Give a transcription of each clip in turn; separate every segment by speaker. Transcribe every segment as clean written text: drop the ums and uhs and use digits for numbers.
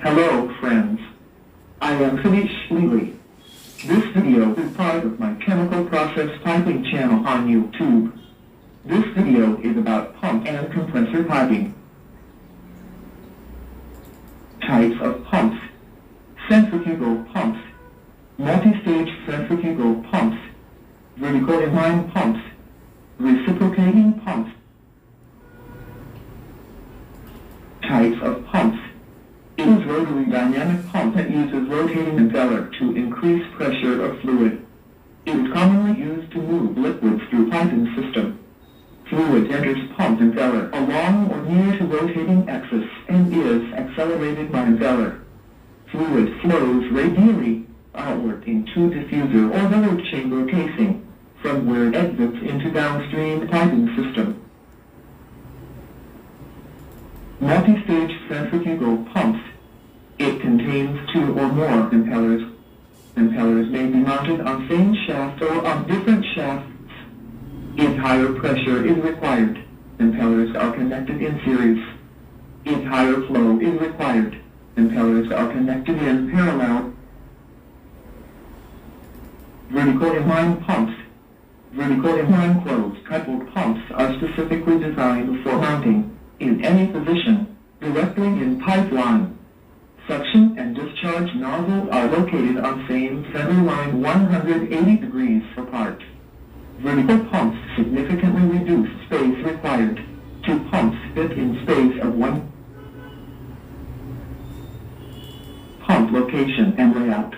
Speaker 1: Hello friends, I am Satish Lele. This video is part of my chemical process piping channel on YouTube. This video is about pump and compressor piping. Types of pumps: centrifugal pumps, multi-stage centrifugal pumps, vertical inline pumps, reciprocating pumps. Types of pumps: it is rotary dynamic pump that uses rotating impeller to increase pressure of fluid. It is commonly used to move liquids through piping system. Fluid enters pump impeller along or near to rotating axis and is accelerated by impeller. Fluid flows radially outward into diffuser or valve chamber casing, from where it exits into downstream piping system. Multi-stage centrifugal pumps. It contains two or more impellers. Impellers may be mounted on same shaft or on different shafts. If higher pressure is required, impellers are connected in series. If higher flow is required, impellers are connected in parallel. Vertical inline pumps. Vertical inline closed-coupled pumps are specifically designed for mounting, in any position, directly in pipeline. Suction and discharge nozzles are located on same center line 180 degrees apart. Vertical pumps significantly reduce space required. Two pumps fit in space of one. Pump location and layout.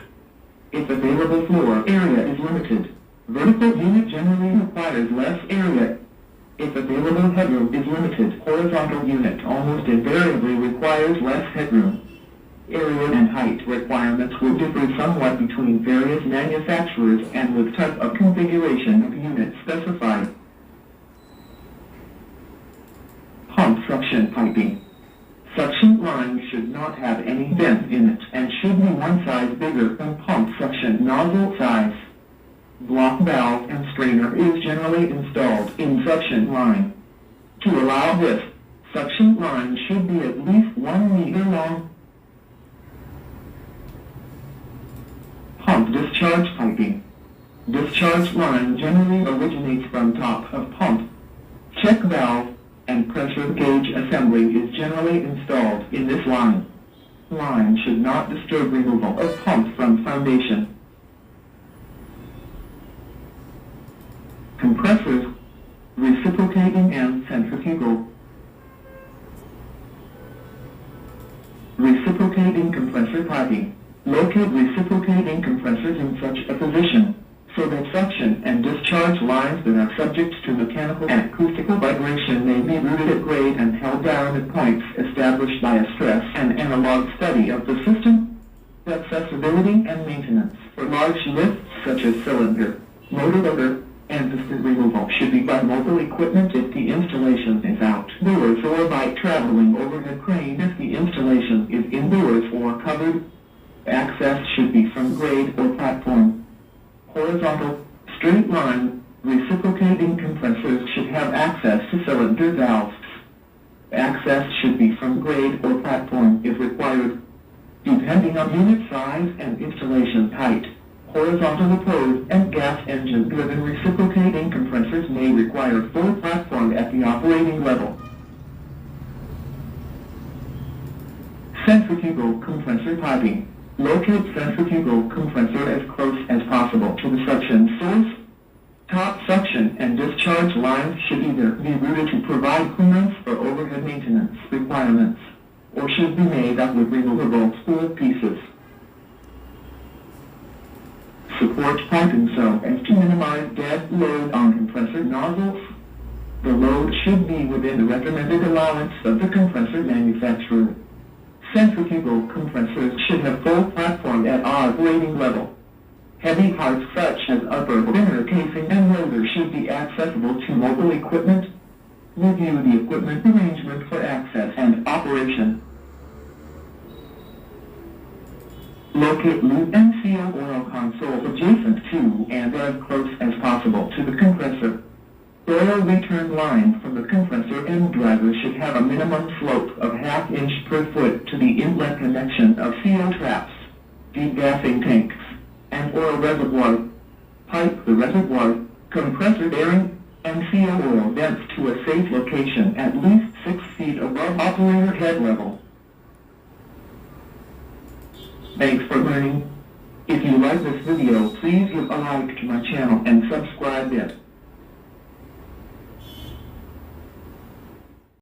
Speaker 1: If available floor area is limited, vertical unit generally requires less area. If available headroom is limited, horizontal unit almost invariably requires less headroom. Area and height requirements will differ somewhat between various manufacturers and with type of configuration of unit specified. Pump suction piping. Suction line should not have any vent in it and should be one size bigger than pump suction nozzle size. Block valve and strainer is generally installed in suction line. To allow this, suction line should be at least 1 meter long. Pump discharge piping. Discharge line generally originates from top of pump. Check valve and pressure gauge assembly is generally installed in this line. Line should not disturb removal of pump from foundation. Compressors, reciprocating and centrifugal. Reciprocating compressor piping. Locate reciprocating compressors in such a position so that suction and discharge lines that are subject to mechanical and acoustical vibration may be routed at grade and held down at points established by a stress and analog study of the system. Accessibility and maintenance for large lifts such as cylinder, motor loader, and piston removal should be by mobile equipment if the installation is outdoors or by traveling overhead crane if the installation is indoors or covered. Access should be from grade or platform. Horizontal, straight line, reciprocating compressors should have access to cylinder valves. Access should be from grade or platform if required. Depending on unit size and installation height, horizontal opposed and gas engine-driven reciprocating compressors may require full platform at the operating level. Centrifugal compressor piping. Locate centrifugal compressor as close as possible to the suction source. Top suction and discharge lines should either be routed to provide clearance for overhead maintenance requirements, or should be made up with removable spool pieces. Support piping so as to minimize dead load on compressor nozzles. The load should be within the recommended allowance of the compressor manufacturer. Centrifugal compressors should have full platform at operating level. Heavy parts such as upper inner casing and rotor should be accessible to mobile equipment. Review the equipment arrangement for access and operation. Locate lube and seal oil consoles adjacent to and as close as possible to the compressor. Oil return line from the compressor end driver should have a minimum slope of ½ inch per foot to the inlet connection reservoir. Pipe the reservoir, compressor bearing, and seal oil vents to a safe location at least 6 feet above operator head level. Thanks for learning. If you like this video, please give a like to my channel and subscribe it.